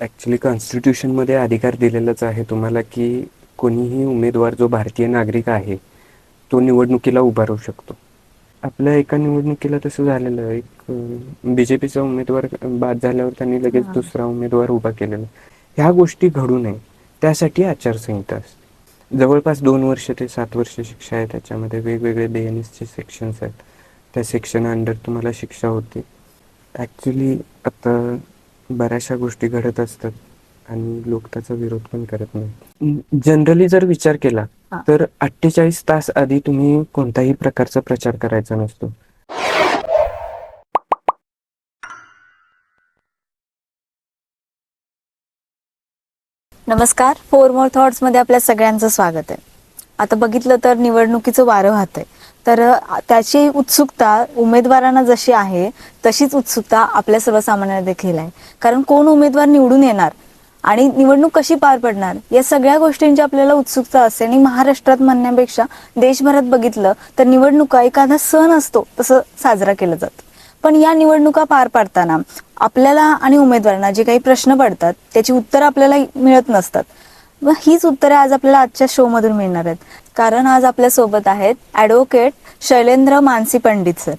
Actually कॉन्स्टिट्यूशनमध्ये अधिकार दिलेलाच आहे तुम्हाला, की कोणीही उमेदवार जो भारतीय नागरिक आहे, तो निवडणुकीला उभा राहू शकतो. आपल्या एका निवडणुकीला तसं झालेलं. BJPचा उमेदवार बाद झाल्यावर त्यांनी लगेच हां. दुसरा उमेदवार उभा केलेला. ह्या गोष्टी घडू नये त्यासाठी आचारसंहिता असते. जवळपास 2 वर्ष ते 7 वर्ष शिक्षा आहे. त्याच्यामध्ये वेगवेगळे BNSचे सेक्शन्स आहेत. त्या सेक्शन अंडर तुम्हाला शिक्षा होते. ॲक्च्युली आता बऱ्याचशा गोष्टी घडत असतात आणि लोक त्याचा विरोध पण करत नाही. जनरली जर विचार केला हां. तर 48 तास आधी तुम्ही कोणताही प्रकारचा प्रचार करायचा नसतो. नमस्कार, फोर मोर थॉट्समध्ये आपल्या सगळ्यांचं स्वागत आहे. आता बघितलं तर निवडणुकीचं वारं वाहतंय. तर त्याची उत्सुकता उमेदवारांना जशी आहे तशीच उत्सुकता आपल्या सर्वसामान्यांना देखील आहे. कारण कोण उमेदवार निवडून येणार आणि निवडणूक कशी पार पडणार या सगळ्या गोष्टींची आपल्याला उत्सुकता असते. आणि महाराष्ट्रात म्हणण्यापेक्षा देशभरात बघितलं तर निवडणुका एखादा सण असतो तसं साजरा केला जातो. पण या निवडणुका पार पाडताना आपल्याला आणि उमेदवारांना जे काही प्रश्न पडतात त्याची उत्तरं आपल्याला मिळत नसतात. व हीच उत्तरे आज आपल्याला आजच्या शो मधून मिळणार आहेत. कारण आज आपल्या सोबत आहेत ॲडव्होकेट शैलेंद्र मानसी पंडित सर.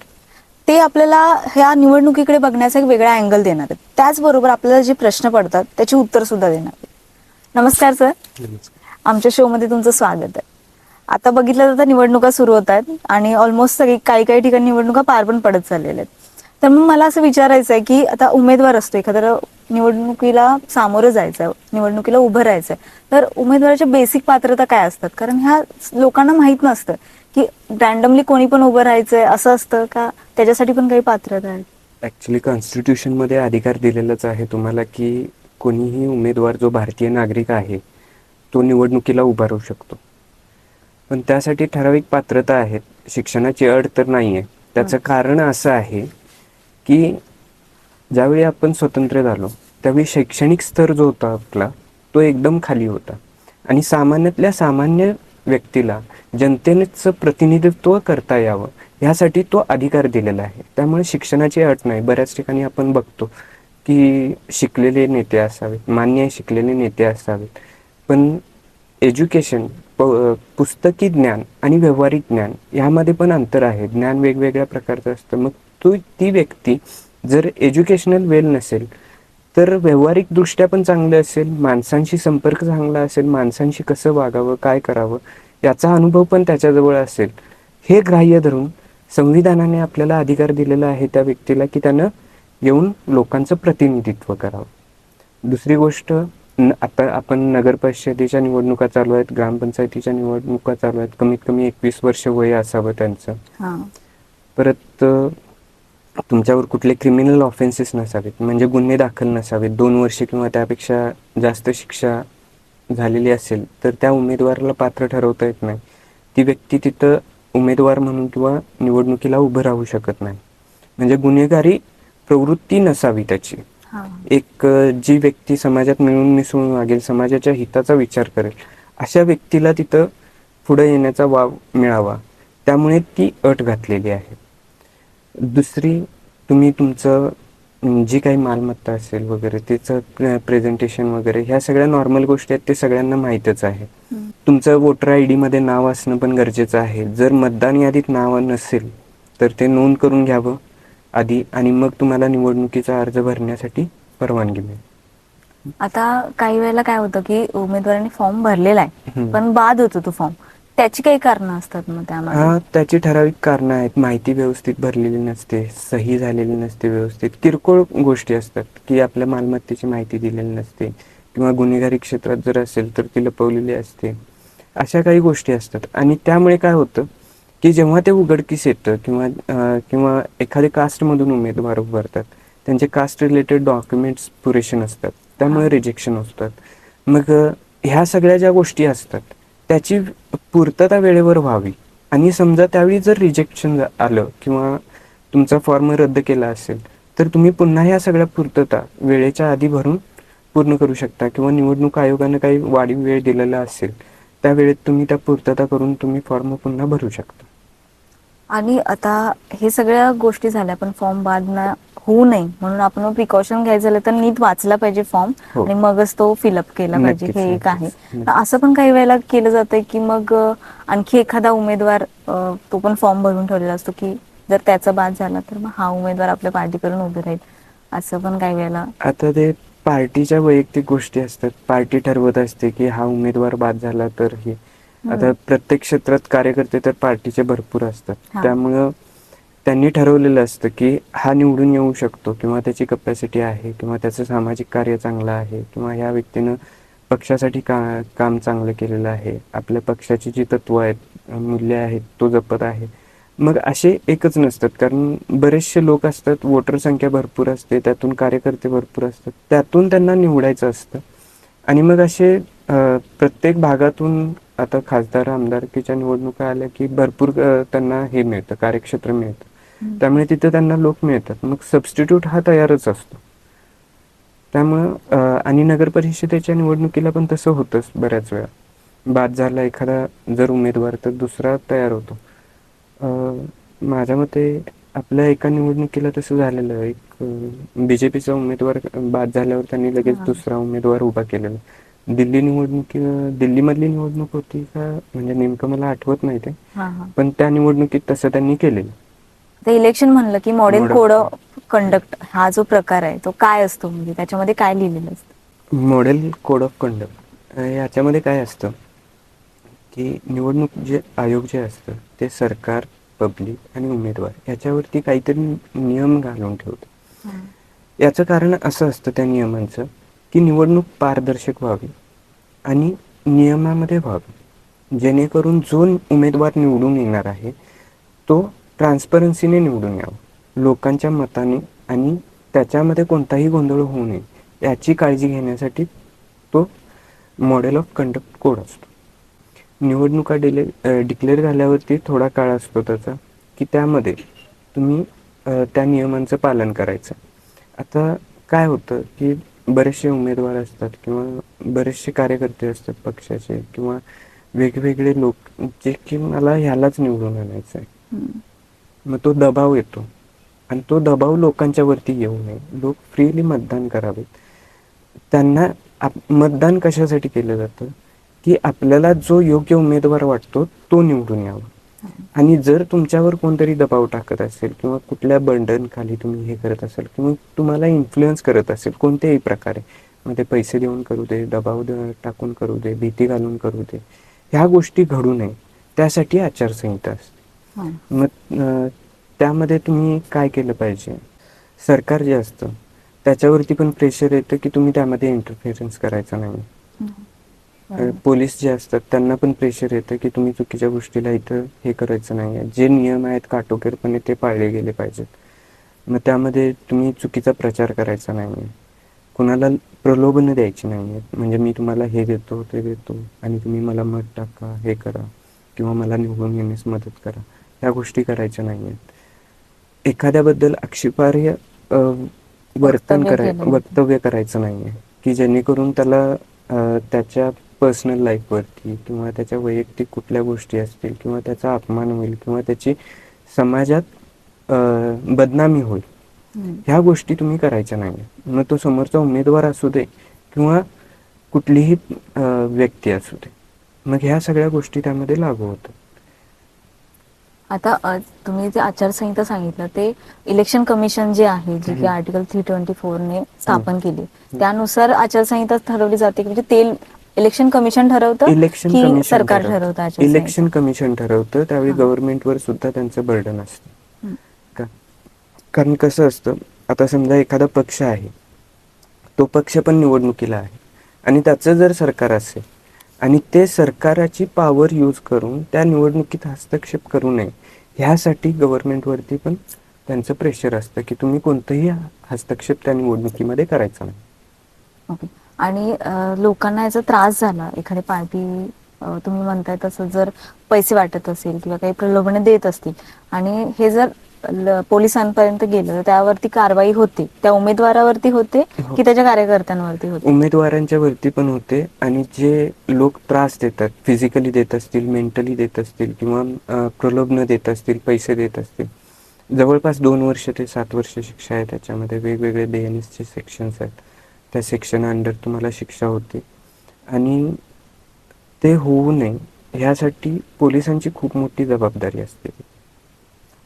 ते आपल्याला ह्या निवडणुकीकडे बघण्याचा एक वेगळा अँगल देणार आहेत. त्याचबरोबर आपल्याला जे प्रश्न पडतात त्याची उत्तर सुद्धा देणार आहेत. नमस्कार सर, आमच्या शो मध्ये तुमचं स्वागत आहे. आता बघितलं तर निवडणुका सुरू होत आहेत आणि ऑलमोस्ट सगळी काही ठिकाणी निवडणुका पार पण पडत चाललेल्या आहेत. तर मग मला असं विचारायचं आहे की आता उमेदवार असतो, एखाद्या निवडणुकीला सामोरं जायचं, निवडणुकीला उभं राहायचंय, तर उमेदवाराच्या बेसिक पात्रता काय असतात? कारण ह्या लोकांना माहित नसतं की रॅन्डमली कोणी पण उभं राहायचंय असं असतं का, त्याच्यासाठी पण काही पात्रता आहेत? ॲक्च्युली कॉन्स्टिट्यूशनमध्ये अधिकार दिलेलाच आहे तुम्हाला, की कोणीही उमेदवार जो भारतीय नागरिक आहे तो निवडणुकीला उभा राहू शकतो. पण त्यासाठी ठराविक पात्रता आहेत. शिक्षणाची अट तर नाही आहे. त्याचं कारण असं आहे की ज्यावेळी आपण स्वतंत्र झालो त्यावेळी शैक्षणिक स्तर जो होता आपला तो एकदम खाली होता आणि सामान्यातल्या सामान्य व्यक्तीला जनतेनेच प्रतिनिधित्व करता यावं ह्यासाठी तो अधिकार दिलेला आहे. त्यामुळे शिक्षणाची अट नाही. बऱ्याच ठिकाणी आपण बघतो की शिकलेले नेते असावेत, मान्य शिकलेले नेते असावेत, पण एज्युकेशन पुस्तकी ज्ञान आणि व्यावहारिक ज्ञान यामध्ये पण अंतर आहे. ज्ञान वेगवेगळ्या प्रकारचं असतं. मग ती व्यक्ती जर एज्युकेशनल वेल नसेल तर व्यावहारिकदृष्ट्या पण चांगलं असेल, माणसांशी संपर्क चांगला असेल, माणसांशी कसं वागावं, काय करावं याचा अनुभव पण त्याच्याजवळ असेल, हे ग्राह्य धरून संविधानाने आपल्याला अधिकार दिलेला आहे त्या व्यक्तीला की त्यानं येऊन लोकांचं प्रतिनिधित्व करावं. दुसरी गोष्ट, आता आपण नगरपरिषदेच्या निवडणुका चालू आहेत, ग्रामपंचायतीच्या निवडणुका चालू आहेत. कमीत कमी 21 वर्ष वय असावं त्यांचं. परत तुमच्यावर कुठले क्रिमिनल ऑफेन्सेस नसावेत, म्हणजे गुन्हे दाखल नसावेत. 2 वर्ष किंवा त्यापेक्षा जास्त शिक्षा झालेली असेल तर त्या उमेदवाराला पात्र ठरवता येत नाही. ती व्यक्ती तिथं उमेदवार म्हणून किंवा निवडणुकीला उभं राहू शकत नाही. म्हणजे गुन्हेगारी प्रवृत्ती नसावी त्याची. एक जी व्यक्ती समाजात मिळून मिसळून वागेल, समाजाच्या हिताचा विचार करेल, अशा व्यक्तीला तिथं पुढे येण्याचा वाव मिळावा, त्यामुळे ती अट घातलेली आहे. दुसरी, तुम्ही तुमचं जी काही मालमत्ता असेल वगैरे त्याचं प्रेझेंटेशन वगैरे ह्या सगळ्या नॉर्मल गोष्टी आहेत, ते सगळ्यांना माहीतच आहे. तुमचं वोटर आय डीमध्ये नाव असणं पण गरजेचं आहे. जर मतदान यादीत नाव नसेल तर ते नोंद करून घ्यावं आधी आणि मग तुम्हाला निवडणुकीचा अर्ज भरण्यासाठी परवानगी मिळेल. आता काही वेळेला काय होतं की उमेदवारांनी फॉर्म भरलेला आहे पण बाद होतो तो फॉर्म, त्याची काही कारणं असतात मग त्यामध्ये? त्याची ठराविक कारणं आहेत. माहिती व्यवस्थित भरलेली नसते, सही झालेली नसते व्यवस्थित, किरकोळ गोष्टी असतात की आपल्या मालमत्तेची माहिती दिलेली नसते किंवा गुन्हेगारी क्षेत्रात जर असेल तर ती लपवलेली असते. अशा काही गोष्टी असतात आणि त्यामुळे काय होतं की जेव्हा ते उघडकीस येतं किंवा एखाद्या कास्टमधून उमेदवार उभारतात, त्यांचे कास्ट रिलेटेड डॉक्युमेंट्स पुरेसे नसतात, त्यामुळे रिजेक्शन असतात. मग ह्या सगळ्या ज्या गोष्टी असतात त्याची पूर्तता वेळेवर व्हावी आणि समजा त्यावेळी जर रिजेक्शन आलं किंवा तुमचा फॉर्म रद्द केला असेल तर तुम्ही पुन्हा ह्या सगळ्या पूर्तता वेळेच्या आधी भरून पूर्ण करू शकता किंवा निवडणूक आयोगानं काही वाढीव वेळ दिलेला असेल त्या वेळेत तुम्ही त्या पूर्तता करून तुम्ही फॉर्म पुन्हा भरू शकता. आणि आता हे सगळ्या गोष्टी झाल्या, पण फॉर्म बाद ना होऊ नये म्हणून आपण प्रिकॉशन घ्यायचं झालं तर नीट वाचला पाहिजे फॉर्म हो. आणि मगच तो फिलअप केला पाहिजे, नक्कीच हे एक आहे. नक्कीच असं पण काही वेळेला केलं जातंय की मग आणखी एखादा उमेदवार तो पण फॉर्म भरून ठेवलेला असतो की जर त्याचा बाद झाला तर मग हा उमेदवार आपल्या पार्टी करून उभे राहील, असं पण काही वेळेला. आता ते पार्टीच्या वैयक्तिक गोष्टी असतात. पार्टी ठरवत असते की हा उमेदवार बाद झाला तर हे. आता प्रत्येक क्षेत्रात कार्यकर्ते तर पार्टीचे भरपूर असतात. हा. त्यामुळं त्यांनी ठरवलेलं असतं की हा निवडून येऊ शकतो किंवा त्याची कपॅसिटी आहे किंवा त्याचं सामाजिक कार्य चांगलं आहे किंवा ह्या व्यक्तीनं पक्षासाठी काम चांगलं केलेलं आहे, आपल्या पक्षाची जी तत्व आहेत, मूल्य आहेत, तो जपत आहे. मग असे एकच नसतात, कारण बरेचसे लोक असतात, वोटर संख्या भरपूर असते, त्यातून कार्यकर्ते भरपूर असतात, त्यातून त्यांना निवडायचं असतं. आणि मग असे प्रत्येक भागातून आता खासदार आमदारकीच्या निवडणुका आल्या की भरपूर त्यांना हे मिळतं, कार्यक्षेत्र मिळतं. त्यामुळे तिथे त्यांना लोक मिळतात. मग सबस्टिट्यूट हा तयारच असतो. त्यामुळं आणि नगर परिषदेच्या निवडणुकीला पण तसं होतंच बऱ्याच वेळा. बाद झाला एखादा जर उमेदवार तर दुसरा तयार होतो. माझ्या मते आपल्या एका निवडणुकीला तसं झालेलं. एक BJPचा उमेदवार बाद झाल्यावर त्यांनी लगेच दुसरा उमेदवार उभा केलेला. दिल्लीमधली निवडणूक होती का म्हणजे नेमकं मला आठवत नाही ते, पण त्या निवडणुकीत तसं त्यांनी केलेलं. ते इलेक्शन म्हणलं की मॉडेल कोड ऑफ कंडक्ट हा जो प्रकार आहे तो काय असतो, म्हणजे त्याच्यामध्ये काय लिहिलेलं असतं? मॉडेल कोड ऑफ कंडक्ट याच्यामध्ये काय असतं की निवडणूक जे आयोग जे असतं ते सरकार, पब्लिक आणि उमेदवार याच्यावरती काहीतरी नियम घालून ठेवतं. याचं कारण असं असतं त्या नियमांचं की निवडणूक पारदर्शक व्हावी आणि नियमामध्ये व्हावी, जेणेकरून जो उमेदवार निवडून येणार आहे तो ट्रान्सपरन्सीने निवडून यावा, लोकांच्या मताने, आणि त्याच्यामध्ये कोणताही गोंधळ होऊ नये याची काळजी घेण्यासाठी तो मॉडेल ऑफ कंडक्ट कोड असतो. निवडणुका डिक्लेअर झाल्यावरती थोडा काळ असतो त्याचा की त्यामध्ये तुम्ही त्या नियमांचं पालन करायचं. आता काय होतं की बरेचसे उमेदवार असतात किंवा बरेचसे कार्यकर्ते असतात पक्षाचे किंवा वेगवेगळे लोक जे की मला ह्यालाच निवडून आणायचं आहे. मग तो दबाव येतो आणि तो दबाव लोकांच्या वरती येऊ नये. लोक फ्रीली मतदान करावेत. त्यांना मतदान कशासाठी केलं जातं की आपल्याला जो योग्य उमेदवार वाटतो तो निवडून यावा. आणि जर तुमच्यावर कोणतरी दबाव टाकत असेल किंवा कुठल्या बंधन खाली तुम्ही हे करत असाल किंवा तुम्हाला इन्फ्लुएन्स करत असेल कोणत्याही प्रकारे, मग ते पैसे देऊन करू दे, दबाव टाकून करू दे, भीती घालून करू दे, ह्या गोष्टी घडू नये त्यासाठी आचारसंहिता असते. मग त्यामध्ये तुम्ही काय केलं पाहिजे, सरकार जे असतं त्याच्यावरती पण प्रेशर येतं की तुम्ही त्यामध्ये इंटरफेरन्स करायचा नाही. पोलीस जे असतात त्यांना पण प्रेशर येतं की तुम्ही चुकीच्या गोष्टीला इथं हे करायचं नाही आहे. जे नियम आहेत काटेकोरपणे ते पाळले गेले पाहिजेत. मग त्यामध्ये तुम्ही चुकीचा प्रचार करायचा नाही आहे, कुणाला प्रलोभनं द्यायची नाही आहेत, म्हणजे मी तुम्हाला हे देतो ते देतो आणि तुम्ही मला मत टाका, हे करा किंवा मला निवडून येण्यास मदत करा, ह्या गोष्टी करायच्या नाही आहेत. एखाद्याबद्दल आक्षेपार्ह वक्तव्य करायचं नाही आहे की जेणेकरून त्याला त्याच्या पर्सनल लाईफवरती किंवा त्याच्या वैयक्तिक कुठल्या गोष्टी असतील किंवा त्याचा अपमान होईल किंवा त्याची समाजात बदनामी होईल, ह्या गोष्टी तुम्ही करायच्या नाही. मग तो समोरचा उमेदवार असू दे किंवा कुठलीही व्यक्ती असू दे, मग ह्या सगळ्या गोष्टी त्यामध्ये लागू होतात. आता तुम्ही जे आचारसंहिता सांगितलं ते इलेक्शन कमिशन जे आहे, जे की आर्टिकल 324 ने स्थापन केली, त्यानुसार आचारसंहिता ठरवली जाते की म्हणजे ते इलेक्शन कमिशन ठरवतं की सरकार ठरवतं? Election commission ठरवतं. त्यावेळी गव्हर्नमेंटवर सुद्धा त्यांचं बर्डन असतं. कारण कसं असतं, आता समजा एखादा पक्ष आहे, तो पक्ष पण निवडणुकीला आहे आणि त्याचं जर सरकार असेल आणि ते सरकाराची पॉवर यूज करून त्या निवडणुकीत हस्तक्षेप करू नये ह्यासाठी गव्हर्नमेंटवरती पण त्यांचं प्रेशर असतं की तुम्ही कोणतंही हस्तक्षेप त्या निवडणुकीमध्ये करायचा नाही. ओके. आणि लोकांना याचा त्रास झाला, एखादी पार्टी तुम्ही म्हणताय तसं जर पैसे वाटत असेल किंवा काही प्रलोभने देत असतील आणि हे जर पोलिसांपर्यंत गेलं तर त्यावरती कारवाई होते, त्या उमेदवारावरती होते हो. की त्याच्या कार्यकर्त्यांवरती होते? उमेदवारांच्या वरती पण होते आणि जे लोक त्रास देतात, फिजिकली देत असतील, मेंटली देत असतील किंवा प्रलोभन देत असतील, पैसे देत असतील, जवळपास 2 वर्ष ते 7 वर्ष शिक्षा आहे. त्याच्यामध्ये वेगवेगळे BNSचे सेक्शन्स आहेत. त्या सेक्शन अंडर तुम्हाला शिक्षा होते आणि ते होऊ नये ह्यासाठी पोलिसांची खूप मोठी जबाबदारी असते.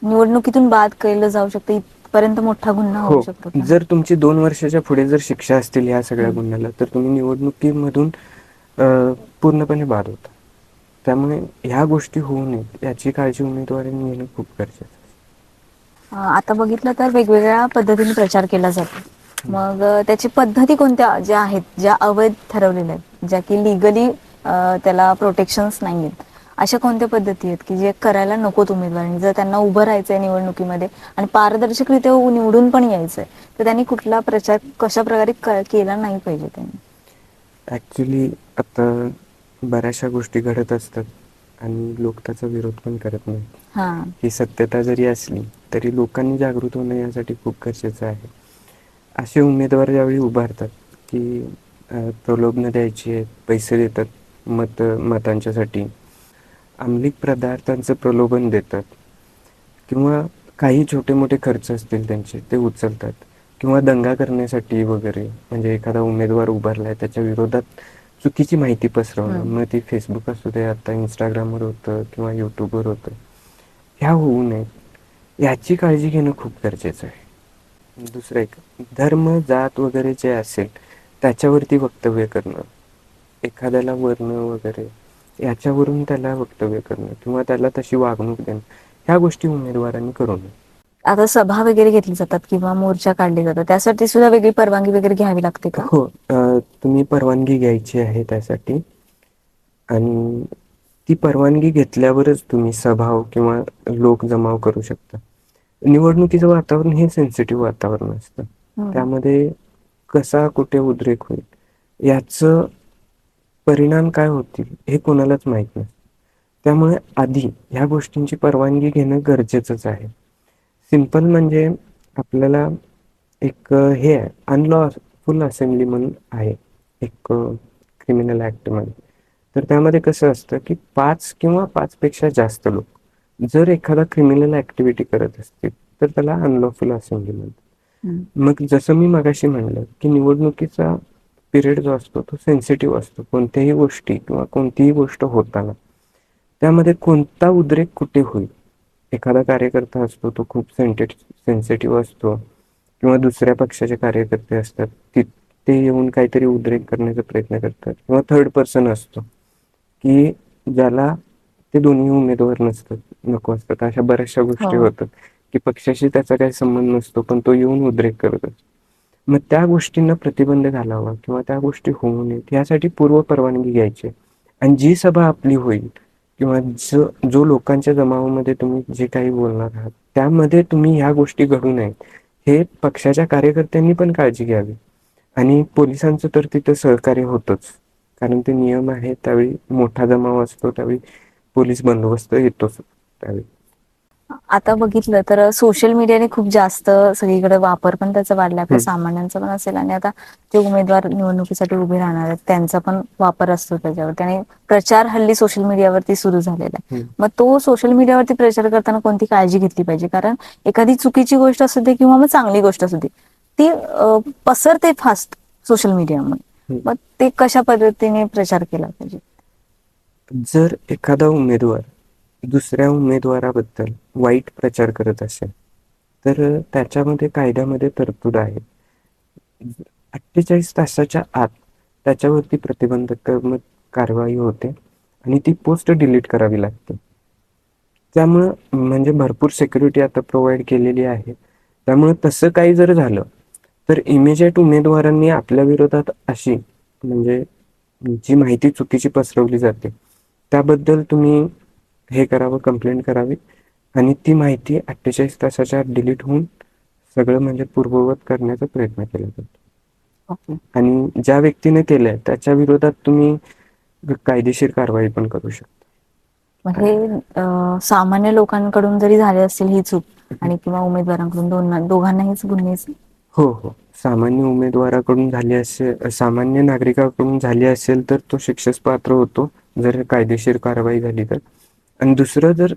निवडणुकीतून बाद केलं जाऊ शकतं, इथपर्यंत मोठा गुन्हा होऊ हो, शकतो का? जर तुमची 2 वर्षाच्या पुढे जर शिक्षा असतील ह्या सगळ्या हम्म. गुन्ह्याला, तर तुम्ही निवडणुकीमधून पूर्णपणे बाद होता. त्यामुळे ह्या गोष्टी होऊ नयेत याची काळजी उमेदवारांनी घेणं खूप गरजेचं आहे. आता बघितलं तर वेगवेगळ्या पद्धतीने प्रचार केला जातो. मग त्याची पद्धती कोणत्या ज्या आहेत, ज्या अवैध ठरवलेल्या आहेत, ज्या की लिगली त्याला प्रोटेक्शन्स नाही आहेत, अशा कोणत्या पद्धती आहेत की जे करायला नकोत उमेदवारांनी? जर त्यांना उभं राहायचंय निवडणुकीमध्ये आणि पारदर्शकरित्या निवडून पण यायचंय, तर त्यांनी कुठला प्रचार कशा प्रकारे केला नाही पाहिजे त्यांनी? ॲक्च्युली आता बऱ्याचशा गोष्टी घडत असतात आणि लोक त्याचा विरोध पण करत नाहीत. हा, ही सत्यता जरी असली तरी लोकांनी जागृत होणं यासाठी खूप गरजेचं आहे. असे उमेदवार ज्यावेळी उभारतात की प्रलोभनं द्यायची आहेत, पैसे देतात मतांच्यासाठी, अंमली पदार्थांचं प्रलोभन देतात किंवा काही छोटे मोठे खर्च असतील त्यांचे ते उचलतात किंवा दंगा करण्यासाठी वगैरे, म्हणजे एखादा उमेदवार उभारलाय त्याच्या विरोधात चुकीची माहिती पसरवणं, मग ती फेसबुक असू दे, आता इंस्टाग्रामवर होतं किंवा यूट्यूबवर होतं, ह्या होऊ नयेत याची काळजी घेणं खूप गरजेचं आहे. दुसरं एक, धर्म जात वगैरे जे असेल त्याच्यावरती वक्तव्य करणं, एखाद्याला वर्ण वगैरे याच्यावरून त्याला वक्तव्य करणं किंवा त्याला तशी वागणूक देणं, ह्या गोष्टी उमेदवारांनी करू नये. आता सभा वगैरे घेतली जातात किंवा मोर्चा काढले जातात, त्यासाठी सुद्धा वेगळी परवानगी वगैरे घ्यावी लागते का? हो, तुम्ही परवानगी घ्यायची आहे त्यासाठी आणि ती परवानगी घेतल्यावरच तुम्ही सभा किंवा लोक जमाव करू शकता. निवडणुकीचं वातावरण हे सेन्सिटिव्ह वातावरण असतं. त्यामध्ये कसा कुठे उद्रेक होईल याचं परिणाम काय होतील हे कोणालाच माहीत नसतं. त्यामुळे आधी ह्या गोष्टींची परवानगी घेणं गरजेचंच आहे. सिंपल म्हणजे आपल्याला एक हे आहे, अनलॉफुल असेंब्ली म्हणून आहे एक क्रिमिनल ॲक्टमध्ये. तर त्यामध्ये कसं असतं की 5 किंवा 5पेक्षा जास्त लोक जर एखादा क्रिमिनल ॲक्टिव्हिटी करत असतील तर त्याला अनलॉफुल असेंब्ली म्हणतात. मग जसं मी मगाशी म्हणलं की निवडणुकीचा पिरियड जो असतो तो सेन्सिटिव्ह असतो. कोणत्याही गोष्टी किंवा कोणतीही गोष्ट होताना त्यामध्ये कोणता उद्रेक कुठे होईल, एखादा कार्यकर्ता असतो तो खूप सेन्सिटिव्ह असतो किंवा दुसऱ्या पक्षाचे कार्यकर्ते असतात ते येऊन काहीतरी उद्रेक करण्याचा प्रयत्न करतात किंवा थर्ड पर्सन असतो की ज्याला ते दोन्ही उमेदवार नको असतात. अशा बऱ्याचशा गोष्टी होतात की पक्षाशी त्याचा काही संबंध नसतो पण तो येऊन उद्रेक करत असतो. मग त्या गोष्टींना प्रतिबंध घालावा किंवा त्या गोष्टी होऊ नयेत यासाठी पूर्व परवानगी घ्यायची आणि जी सभा आपली होईल किंवा जो लोकांच्या जमावामध्ये तुम्ही जे काही बोलणार आहात त्यामध्ये तुम्ही ह्या गोष्टी घडू नयेत हे पक्षाच्या कार्यकर्त्यांनी पण काळजी घ्यावी आणि पोलिसांचं तर तिथं सहकार्य होतंच, कारण ते नियम आहे. त्यावेळी मोठा जमाव असतो त्यावेळी पोलीस बंदोबस्त येतोच त्यावेळी. आता बघितलं तर सोशल मीडियाने खूप जास्त सगळीकडे वापर पण त्याचा वाढला, आपल्या सामान्यांचा पण असेल आणि आता जे उमेदवार निवडणुकीसाठी उभे राहणार आहेत त्यांचा पण वापर असतो त्याच्यावरती आणि प्रचार हल्ली सोशल मीडियावरती सुरू झालेला आहे. मग तो सोशल मीडियावरती प्रचार करताना कोणती काळजी घेतली पाहिजे? कारण एखादी चुकीची गोष्ट असू दे किंवा मग चांगली गोष्ट असू दे ती पसरते फास्ट सोशल मीडियामध्ये. मग ते कशा पद्धतीने प्रचार केला पाहिजे? जर एखादा उमेदवार दुसऱ्या उमेदवाराबद्दल वाईट प्रचार करत असेल तर त्याच्यामध्ये कायद्यामध्ये तरतूद आहे. 48 तासाच्या आत त्याच्यावरती प्रतिबंधात्मक कारवाई होते आणि ती पोस्ट डिलीट करावी लागते. त्यामुळं म्हणजे भरपूर सिक्युरिटी आता प्रोव्हाइड केलेली आहे. त्यामुळे तसं काही जर झालं तर इमिजिएट उमेदवारांनी आपल्या विरोधात अशी म्हणजे जी माहिती चुकीची पसरवली जाते त्याबद्दल तुम्ही हे करावं, कंप्लेंट करावी आणि ती माहिती 48 तासाच्या आत डिलीट होऊन सगळं म्हणजे पूर्ववत करण्याचा प्रयत्न केला जातो. आणि ज्या व्यक्तीने केलंय त्याच्या विरोधात तुम्ही कायदेशीर कारवाई पण करू शकता. म्हणजे सामान्य लोकांकडून जरी झाली असेल ही चूक आणि किंवा उमेदवारांकडून दोघांनाहीच गुन्हे. हो हो, सामान्य उमेदवाराकडून झाली असेल, सामान्य नागरिकाकडून झाली असेल तर तो शिक्षेस पात्र होतो, जर कायदेशीर कारवाई झाली तर. आणि दुसरं, जर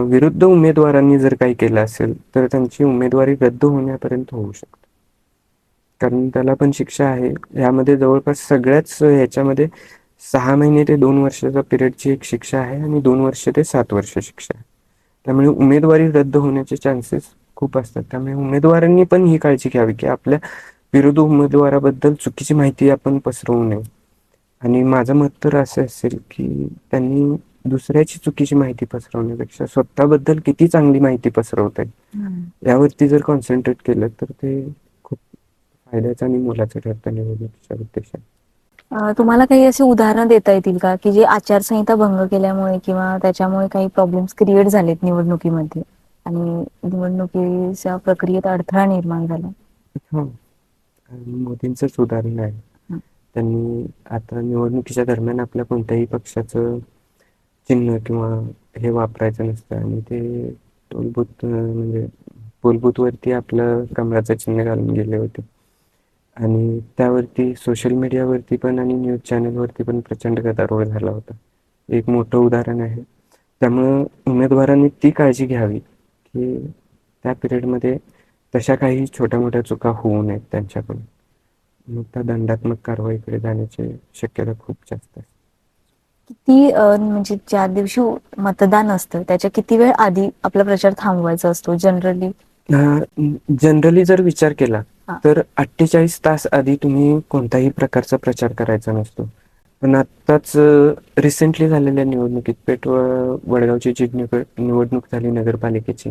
विरुद्ध उमेदवारांनी जर काही केलं असेल तर त्यांची उमेदवारी रद्द होण्यापर्यंत होऊ शकते, कारण त्याला पण शिक्षा आहे. यामध्ये जवळपास सगळ्याच ह्याच्यामध्ये 6 महिने ते 2 वर्षाचा पिरियडची एक शिक्षा आहे आणि 2 वर्ष ते 7 वर्ष शिक्षा आहे. त्यामुळे उमेदवारी रद्द होण्याचे चान्सेस खूप असतात. त्यामुळे उमेदवारांनी पण ही काळजी घ्यावी की आपल्या विरुद्ध उमेदवाराबद्दल चुकीची माहिती आपण पसरवू नये. आणि माझं मत तर असं असेल की त्यांनी दुसऱ्याची चुकीची माहिती पसरवण्यापेक्षा स्वतःबद्दल किती चांगली माहिती पसरवता येईल यावरती जर कॉन्सन्ट्रेट केलं तर ते खूप फायद्याचं आणि मोलाचं ठरतं निवडणुकीच्या उद्देशाने. तुम्हाला काही असे उदाहरण देता येतील का की जे आचारसंहिता भंग केल्यामुळे किंवा त्याच्यामुळे काही प्रॉब्लेम्स क्रिएट झालेत निवडणुकीमध्ये आणि निवडणुकीच्या प्रक्रियेत अडथळा निर्माण झाला? हां, मोदींचंच उदाहरण आहे. हं. त्यांनी आता निवडणुकीच्या दरम्यान आपल्या कोणत्याही पक्षाचं चिन्ह किंवा हे वापरायचं नसतं आणि ते म्हणजे पोलबूथवरती आपलं कमळाचं चिन्ह घालून गेले होते. आणि त्यावरती सोशल मीडियावरती पण आणि न्यूज चॅनलवरती पण प्रचंड गदारोळ झाला होता. एक मोठं उदाहरण आहे. त्यामुळं उमेदवारांनी ती काळजी घ्यावी की त्या पिरियडमध्ये तशा काही छोट्या मोठ्या चुका होऊ नयेत त्यांच्याकडून. मग त्या दंडात्मक कारवाईकडे जाण्याची शक्यता खूप जास्त आहे. किती म्हणजे ज्या दिवशी मतदान असतं त्याच्या किती वेळ आधी आपला प्रचार थांबवायचा असतो जनरली? जनरली जर विचार केला हा. तर 48 तास आधी तुम्ही कोणताही प्रकारचा प्रचार करायचा नसतो. पण आत्ताच रिसेंटली झालेल्या निवडणुकीत वडगावची जी निवडणूक झाली नगरपालिकेची,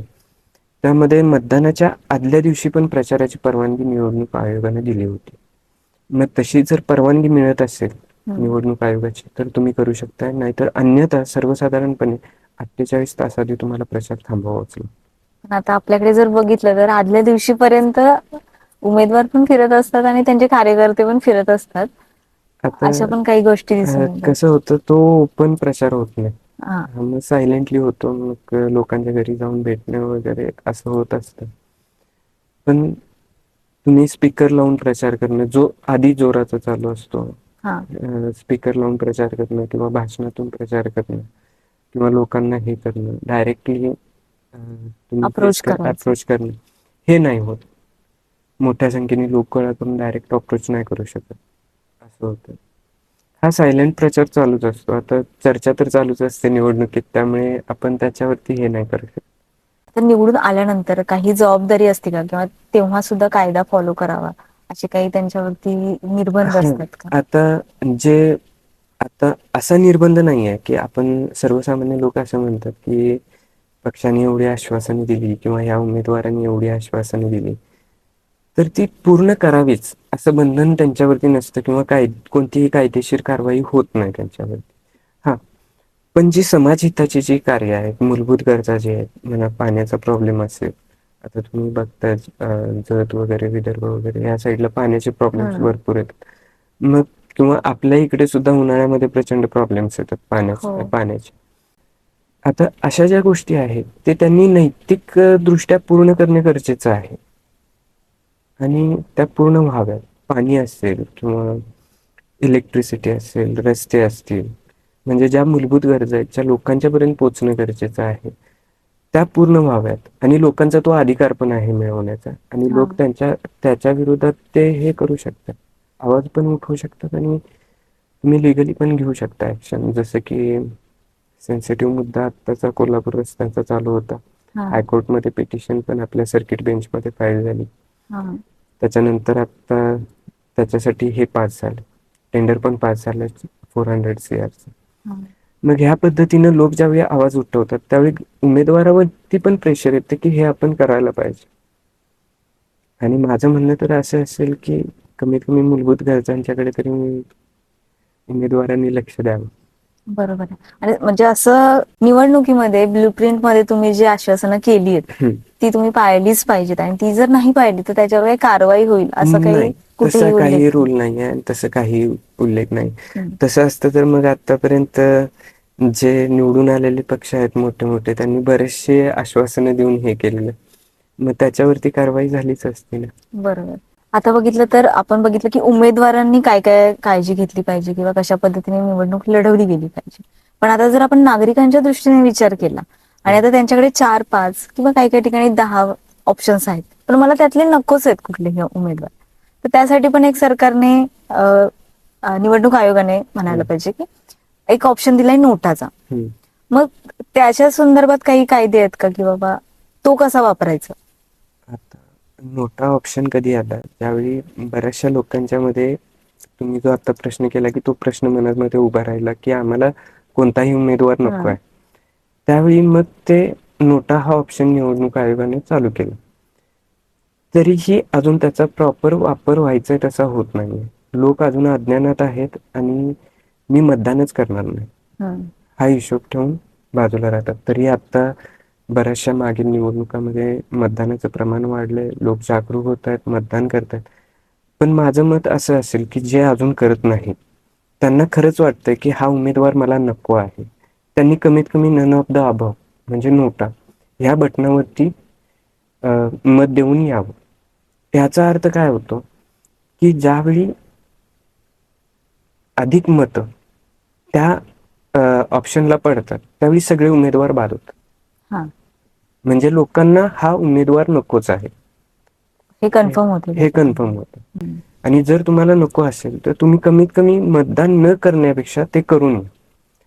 त्यामध्ये मतदानाच्या आदल्या दिवशी पण प्रचाराची परवानगी निवडणूक आयोगाने दिली होती. मग तशी जर परवानगी मिळत असेल निवडणूक आयोगाची तर तुम्ही करू शकता, नाहीतर अन्यथा सर्वसाधारणपणे 48 तास आधी तुम्हाला प्रचार थांबवावाच लागतो. पण आता आपल्याकडे जर बघितलं तर आदल्या दिवशीपर्यंत उमेदवार पण फिरत असतात आणि त्यांचे कार्यकर्ते पण फिरत असतात. आता अशा पण काही गोष्टी दिसून येतात. कसं होतं, तो ओपन प्रचार होत नाही. हा. मग सायलेंटली होतो, मग लोकांच्या घरी जाऊन भेटणं वगैरे असं होत असतं. पण तुम्ही स्पीकर लावून प्रचार करणं जो आधी जोराचा चालू असतो, हा. स्पीकर लावून प्रचार करणं किंवा भाषणातून प्रचार करणं किंवा लोकांना हे करणं, डायरेक्टली अप्रोच करायचं. अप्रोच करणं, हे नाही होत. मोठ्या संख्येने लोक गोळा करून डायरेक्ट अप्रोच नाही करू शकत, असं होतं. हा सायलेंट प्रचार चालूच असतो. आता चर्चा तर चालूच असते निवडणुकीत, त्यामुळे आपण त्याच्यावरती हे नाही करू शकत. तर निवडून आल्यानंतर काही जबाबदारी असते का किंवा तेव्हा सुद्धा कायदा फॉलो करावा असे काही त्यांच्यावरती निर्बंध असतात का? आता असा निर्बंध नाही आहे की आपण सर्वसामान्य लोक असं म्हणतात की पक्षाने एवढी आश्वासने दिली किंवा ह्या उमेदवारांनी एवढी आश्वासने दिली तर ती पूर्ण करावीच असं बंधन त्यांच्यावरती नसतं किंवा कोणतीही कायदेशीर कारवाई होत नाही त्यांच्यावरती. हा, पण जी समाजहिताची जी कार्य आहेत, मूलभूत गरजा जे आहेत, म्हणा पाण्याचा प्रॉब्लेम असेल, आता तुम्ही बघताय जत वगैरे, विदर्भ वगैरे या साईडला पाण्याचे प्रॉब्लेम्स भरपूर आहेत. मग किंवा आपल्या इकडे सुद्धा उन्हाळ्यामध्ये प्रचंड प्रॉब्लेम्स येतात हो. पाण्याचे. आता अशा ज्या गोष्टी आहेत ते त्यांनी नैतिक दृष्ट्या पूर्ण करणे गरजेचं आहे आणि त्या पूर्ण व्हाव्यात. पाणी असेल किंवा इलेक्ट्रिसिटी असेल, रस्ते असतील, म्हणजे ज्या मूलभूत गरजा आहेत ज्या लोकांच्यापर्यंत पोहोचणं गरजेचं आहे त्या पूर्ण व्हाव्यात. आणि लोकांचा तो अधिकार पण आहे मिळवण्याचा, आणि लोक त्याच्या विरोधात ते हे करू शकतात, आवाज पण उठवू शकतात आणि तुम्ही लिगली पण घेऊ शकता ऍक्शन. जसं की सेन्सिटिव्ह मुद्दा आत्ताचा कोल्हापूर रस्त्याचा चालू होता, हायकोर्टमध्ये पिटिशन पण आपल्या सर्किट बेंचमध्ये फाईल झाली. त्याच्यानंतर आता त्याच्यासाठी हे पास झालं, टेंडर पण पास झालं 400 CR. मग ह्या पद्धतीनं लोक ज्यावेळी आवाज उठवतात त्यावेळी उमेदवारावरती पण प्रेशर येते की हे आपण करायला पाहिजे. आणि माझं म्हणणं तर असं असेल की कमीत कमी मूलभूत गरजांच्याकडे तरी उमेदवारांनी लक्ष द्यावं. बरोबर आहे. आणि म्हणजे असं निवडणुकीमध्ये ब्लूप्रिंट मध्ये तुम्ही जी आश्वासनं केली आहेत ती तुम्ही पाळलीच पाहिजेत आणि ती जर नाही पाळली तर त्याच्यावर काही कारवाई होईल असं काही नाही, कुठेही तसा काही उल्लेख रूल नाही आहे, तसं काही उल्लेख नाही. तसं असतं तर मग आतापर्यंत जे निवडून आलेले पक्ष आहेत मोठे मोठे, त्यांनी बरेचसे आश्वासनं देऊन हे केलेलं, मग त्याच्यावरती कारवाई झालीच असती ना. बरोबर. आता बघितलं तर आपण बघितलं की उमेदवारांनी काय काय काळजी घेतली पाहिजे किंवा कशा पद्धतीने निवडणूक लढवली गेली पाहिजे. पण आता जर आपण नागरिकांच्या दृष्टीने विचार केला आणि आता त्यांच्याकडे 4-5 किंवा काही काही ठिकाणी 10 ऑप्शन्स आहेत, पण मला त्यातले नकोच आहेत कुठलेही उमेदवार. तर त्यासाठी पण एक सरकारने निवडणूक आयोगाने म्हणायला पाहिजे की एक ऑप्शन दिलाय नोटाचा. हम्म. मग त्याच्या संदर्भात काही कायदे आहेत का की बाबा तो कसा वापरायचा? आता नोटा ऑप्शन कधी आला, त्यावेळी बऱ्याचशा लोकांच्या मध्ये तुम्ही जो आता प्रश्न केला की तो प्रश्न मनामध्ये उभा राहिला की आम्हाला कोणताही उमेदवार नको आहे. त्यावेळी मग ते नोटा हा ऑप्शन निवडणूक आयोगाने चालू केला. तरीही अजून त्याचा प्रॉपर वापर व्हायचा तसा होत नाहीये. लोक अजून अज्ञानात आहेत आणि मी मतदानच करणार नाही हा हिशोब ठेवून बाजूला राहतात. तरी आता बऱ्याचशा मागील निवडणुकामध्ये मतदानाचं प्रमाण वाढलंय, लोक जागरूक होत आहेत, मतदान करतात. पण माझं मत असं असेल की जे अजून करत नाहीत त्यांना खरंच वाटतंय की हा उमेदवार मला नको आहे, त्यांनी कमीत कमी नन ऑफ द अबव म्हणजे नोटा ह्या बटनावरती मत देऊन यावं. याचा अर्थ काय होतो की ज्यावेळी अधिक मतं त्या ऑप्शनला पडतात त्यावेळी सगळे उमेदवार बाद होतात. म्हणजे लोकांना हा उमेदवार नकोच आहे हे कन्फर्म होते. हे कन्फर्म होतं. आणि जर तुम्हाला नको असेल तर तुम्ही कमीत कमी मतदान न करण्यापेक्षा ते करून या.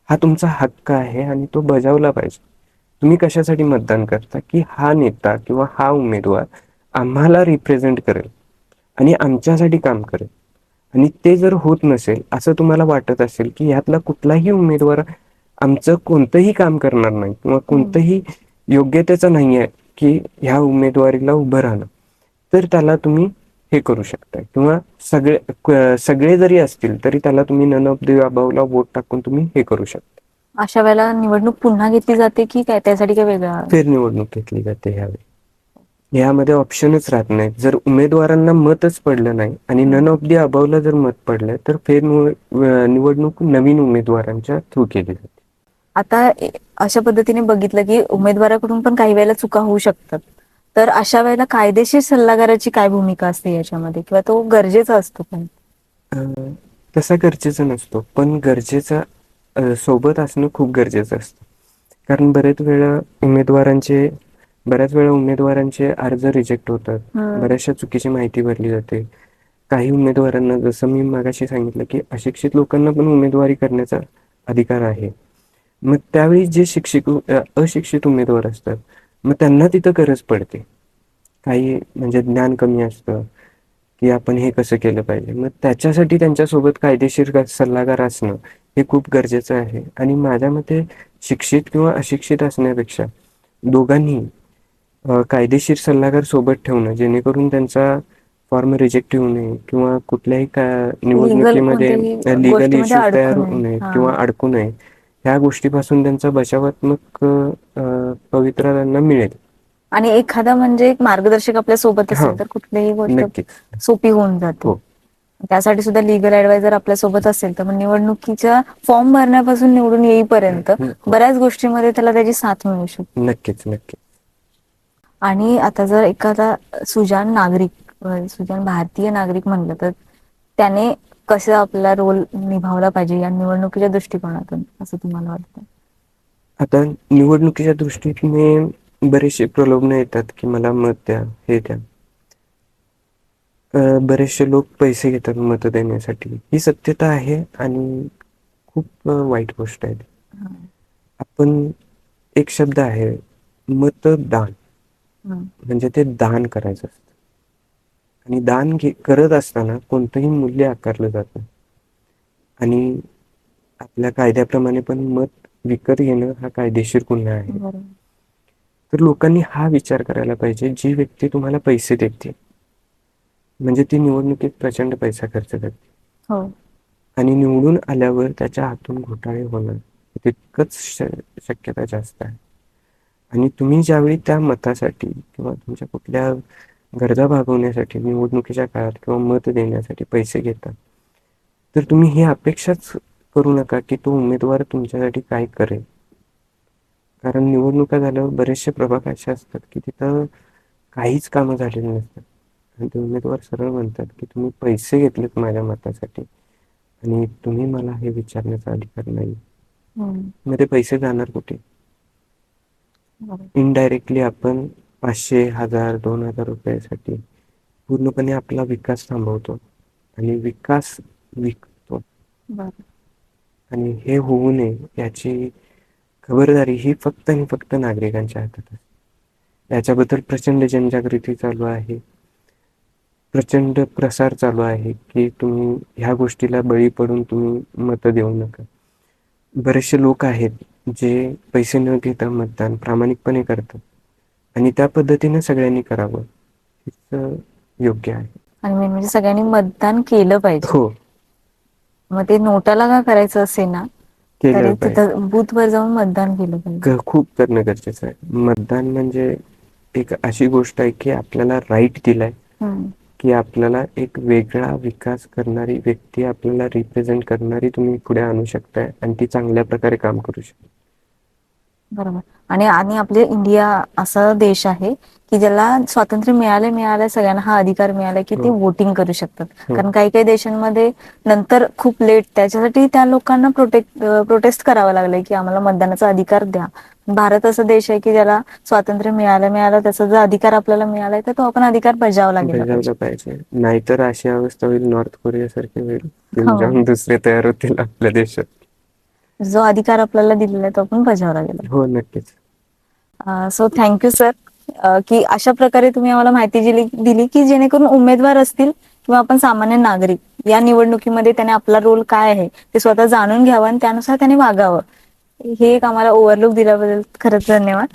हा तुमचा हक्क आहे आणि तो बजावला पाहिजे. तुम्ही कशासाठी मतदान करता की हा नेता किंवा हा उमेदवार आम्हाला रिप्रेझेंट करेल आणि आमच्यासाठी काम करेल. आणि ते जर होत नसेल असं तुम्हाला वाटत असेल की ह्यातला कुठलाही उमेदवार आमचं कोणतंही काम करणार नाही किंवा कोणतंही योग्यतेचं नाही आहे की ह्या उमेदवारीला उभं राहणं, तर त्याला तुम्ही हे करू शकता किंवा सगळे जरी असतील तरी त्याला तुम्ही नन ऑफ द अबावला वोट टाकून तुम्ही हे करू शकता. अशा वेळेला निवडणूक पुन्हा घेतली जाते की काय त्यासाठी काय वेगळा? फेरनिवडणूक घेतली जाते ह्यावेळी. यामध्ये ऑप्शनच राहत नाही. जर उमेदवारांना मतच पडलं नाही आणि नन ऑफ द अबावला जर मत पडलं तर निवडणूक नवीन उमेदवारांच्या थ्रू केली जाते. आता अशा पद्धतीने बघितलं की उमेदवाराकडून पण काही वेळेला चुका होऊ शकतात, तर अशा वेळेला कायदेशीर सल्लागाराची काय भूमिका असते याच्यामध्ये किंवा तो गरजेचा असतो पण? तसा गरजेचा नसतो, पण गरजेचा सोबत असणं खूप गरजेचं असतं. कारण बऱ्याच वेळा उमेदवारांचे अर्ज रिजेक्ट होतात, बऱ्याचशा चुकीची माहिती भरली जाते. काही उमेदवारांना, जसं मी मागाशी सांगितलं की अशिक्षित लोकांना पण उमेदवारी करण्याचा अधिकार आहे. मग त्यावेळी जे अशिक्षित उमेदवार असतात मग त्यांना तिथं गरज पडते. काही म्हणजे ज्ञान कमी असतं की आपण हे कसं केलं पाहिजे, मग त्याच्यासाठी त्यांच्यासोबत कायदेशीर सल्लागार असणं हे खूप गरजेचं आहे. आणि माझ्या मते शिक्षित किंवा अशिक्षित असण्यापेक्षा दोघांनी कायदेशीर सल्लागार सोबत ठेवणं, जेणेकरून त्यांचा फॉर्म रिजेक्ट होऊ नये किंवा कुठल्याही निवडणुकीमध्ये लीगल इश्यू तयार होऊ नये किंवा अडकू नये, ह्या गोष्टीपासून त्यांचा बचावात्मक पवित्रा त्यांना मिळेल. आणि एखादा म्हणजे एक मार्गदर्शक आपल्या सोबत असेल तर कुठलीही गोष्ट सोपी होऊन जाते. त्यासाठी सुद्धा लीगल ऍडवायझर आपल्या सोबत असेल तर मग निवडणुकीच्या फॉर्म भरण्यापासून निवडून येईपर्यंत बऱ्याच गोष्टींमध्ये त्याला त्याची साथ मिळू शकते. नक्कीच. आणि आता जर एखादा सुजाण भारतीय नागरिक म्हणलं तर त्याने कसं आपला रोल निभावला पाहिजे या निवडणुकीच्या दृष्टिकोनातून असं तुम्हाला वाटतं? आता निवडणुकीच्या दृष्टीने बरेचसे प्रलोभन येतात की मला मत द्या, हे द्या. बरेचसे लोक पैसे घेतात मत देण्यासाठी, ही सत्यता आहे आणि खूप वाईट गोष्ट आहे. आपण एक शब्द आहे मतदान, म्हणजे ते दान करायचं असतं आणि दान करत असताना कोणतंही मूल्य आकारलं जातं आणि आपल्या कायद्याप्रमाणे पण मत विकत घेणं हा कायदेशीर गुन्हा आहे. तर लोकांनी हा विचार करायला पाहिजे, जी व्यक्ती तुम्हाला पैसे देते म्हणजे ती निवडणुकीत प्रचंड पैसा खर्च करते आणि निवडून आल्यावर त्याच्या हातून घोटाळे होणं तितकंच शक्यता जास्त आहे. आणि तुम्ही ज्यावेळी त्या मतासाठी किंवा तुमच्या कुठल्या गरजा भागवण्यासाठी निवडणुकीच्या काळात किंवा मत देण्यासाठी पैसे घेता, तर तुम्ही ही अपेक्षाच करू नका की तो उमेदवार तुमच्यासाठी काय करेल. कारण निवडणुका झाल्यावर बरेचसे प्रभाग असे असतात की तिथं काहीच कामं झालेली नसतात आणि ते उमेदवार सरळ म्हणतात की तुम्ही पैसे घेतलेत माझ्या मतासाठी आणि तुम्ही मला हे विचारण्याचा अधिकार नाही. मग ते पैसे जाणार कुठे? इनडायरेक्टली आपण 500, 1000, 2000 रुपयासाठी पूर्णपणे आपला विकास थांबवतो आणि विकास विकतो. आणि हे होऊ नये याची खबरदारी ही फक्त आणि फक्त नागरिकांच्या हातात असते. याच्याबद्दल प्रचंड जनजागृती चालू आहे, प्रचंड प्रसार चालू आहे की तुम्ही ह्या गोष्टीला बळी पडून तुम्ही मतं देऊ नका. बरेचसे लोक आहेत जे पैसे न घेता मतदान प्रामाणिकपणे करतात आणि त्या पद्धतीने सगळ्यांनी करावं हेच योग्य आहे. आणि मेन म्हणजे सगळ्यांनी मतदान केलं पाहिजे. हो, मग ते नोटाला का करायचं असेल ना, केलं तरी पाहिजे. तिथं बूथवर जाऊन मतदान केलं पाहिजे. खूप करणं गरजेचं आहे. मतदान म्हणजे एक अशी गोष्ट आहे की आपल्याला राईट दिलाय की आपल्याला एक वेगळा विकास करणारी व्यक्ती, आपल्याला रिप्रेझेंट करणारी तुम्ही पुढे आणू शकताय आणि ती चांगल्या प्रकारे काम करू शकते. बरोबर. आणि आणि आपले इंडिया असा देश आहे की ज्याला स्वातंत्र्य मिळालंय सगळ्यांना हा अधिकार मिळालाय की ते वोटिंग करू शकतात. कारण काही काही देशांमध्ये नंतर खूप लेट, त्याच्यासाठी त्या लोकांना प्रोटेस्ट करावं लागलंय की आम्हाला मतदानाचा अधिकार द्या. भारत असा देश आहे की ज्याला स्वातंत्र्य मिळालं त्याचा जो अधिकार आपल्याला मिळालाय तर तो आपण अधिकार बजावला गेला पाहिजे. नाहीतर अशी अवस्था होईल नॉर्थ कोरिया सारखी होईल, हो. जाऊन दुसरे तयार होतील आपल्या देशात. जो अधिकार आपल्याला दिलेला आहे तो आपण बजावला गेला. हो, नक्कीच. सो थँक्यू सर की अशा प्रकारे तुम्ही आम्हाला माहिती दिली की जेणेकरून उमेदवार असतील किंवा आपण सामान्य नागरिक या निवडणुकीमध्ये त्याने आपला रोल काय आहे ते स्वतः जाणून घ्यावं आणि त्यानुसार त्याने वागावं. हे एक आम्हाला ओव्हरलुक दिल्याबद्दल खरंच धन्यवाद.